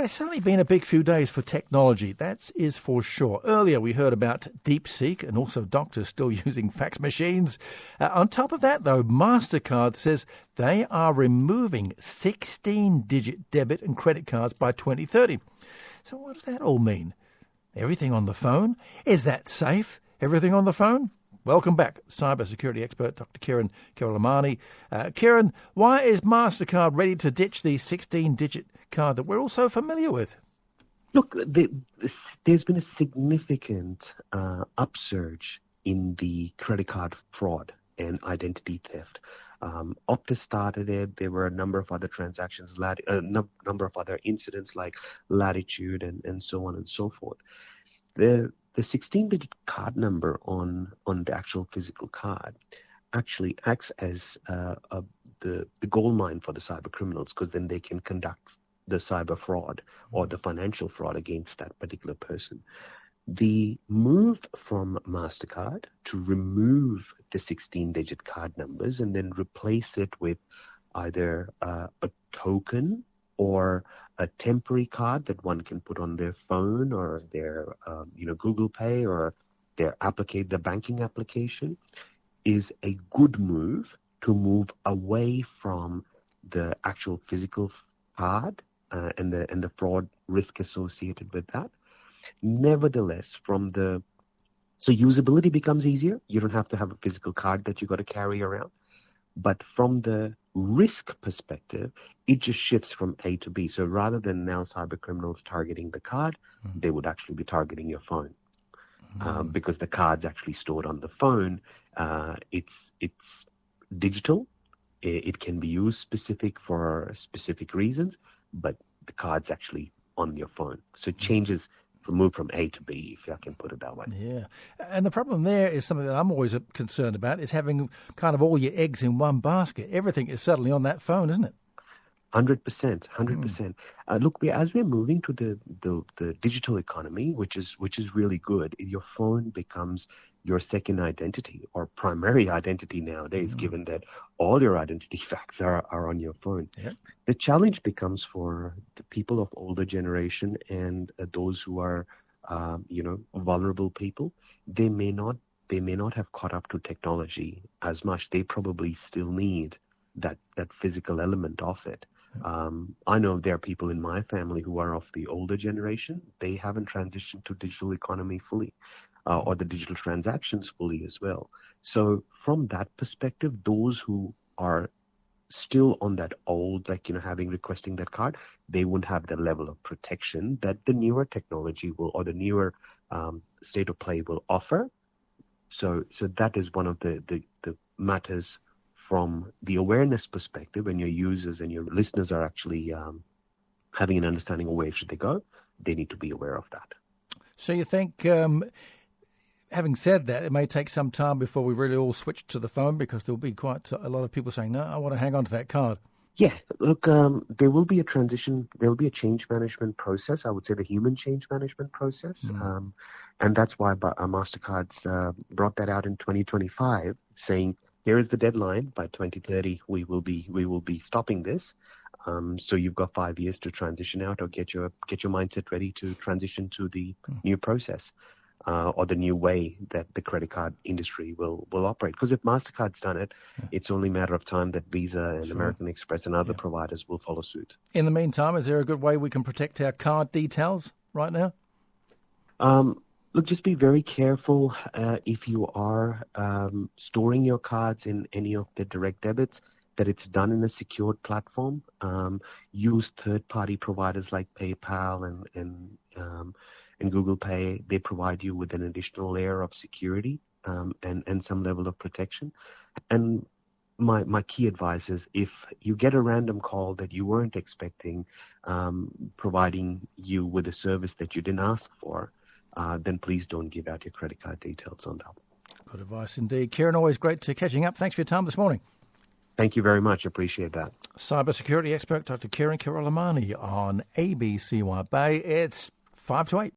Well, it's certainly been a big few days for technology, that is for sure. Earlier we heard about Deepseek and also doctors still using fax machines. On top of that, though, Mastercard says they are removing 16-digit debit and credit cards by 2030. So what does that all mean? Everything on the phone? Is that safe? Everything on the phone? Welcome back, cybersecurity expert Dr Kiran Kewalramani. Kiran, why is Mastercard ready to ditch the 16-digit card that we're all so familiar with? Look, there's been a significant upsurge in the credit card fraud and identity theft. Optus started it. There were a number of other transactions, number of other incidents like Latitude and so on and so forth. The 16-digit card number on the actual physical card actually acts as the gold mine for the cyber criminals, because then they can conduct the cyber fraud or the financial fraud against that particular person. The move from Mastercard to remove the 16-digit card numbers and then replace it with either a token or a temporary card that one can put on their phone or their Google Pay or their banking application is a good move to move away from the actual physical card and the fraud risk associated with that. Nevertheless, so usability becomes easier. You don't have to have a physical card that you got to carry around. But from the risk perspective, it just shifts from A to B. So rather than now cyber criminals targeting the card, they would actually be targeting your phone because the card's actually stored on the phone. It's digital. It can be used for specific reasons, but the card's actually on your phone. So it changes move from A to B, if I can put it that way. Yeah. And the problem there is something that I'm always concerned about, is having kind of all your eggs in one basket. Everything is suddenly on that phone, isn't it? 100%. Look, as we're moving to the digital economy, which is really good, your phone becomes your second identity or primary identity nowadays, given that all your identity facts are on your phone. Yep. The challenge becomes for the people of older generation and those who are, vulnerable people. They may not have caught up to technology as much. They probably still need that physical element of it. I know there are people in my family who are of the older generation. They haven't transitioned to digital economy fully, or the digital transactions fully as well. So from that perspective, those who are still on that old, requesting that card, they won't have the level of protection that the newer technology will, or the newer state of play will offer. So that is one of the matters from the awareness perspective. When your users and your listeners are actually having an understanding of where should they go, they need to be aware of that. So you think, having said that, it may take some time before we really all switch to the phone, because there'll be quite a lot of people saying, no, I want to hang on to that card. Yeah, look, there will be a transition. There will be a change management process. I would say the human change management process. And that's why Mastercard's brought that out in 2025, saying, here is the deadline. By 2030, we will be stopping this. So you've got 5 years to transition out, or get your mindset ready to transition to the new process, or the new way that the credit card industry will operate. Because if Mastercard's done it, it's only a matter of time that Visa and American Express and other providers will follow suit. In the meantime, is there a good way we can protect our card details right now? Look, just be very careful if you are storing your cards in any of the direct debits, that it's done in a secured platform. Use third-party providers like PayPal and Google Pay. They provide you with an additional layer of security and some level of protection. And my key advice is, if you get a random call that you weren't expecting, providing you with a service that you didn't ask for, then please don't give out your credit card details on that. Good advice indeed. Kiran, always great to catching up. Thanks for your time this morning. Thank you very much. Appreciate that. Cybersecurity expert Dr Kiran Kewalramani on ABCY Bay. It's 5 to 8.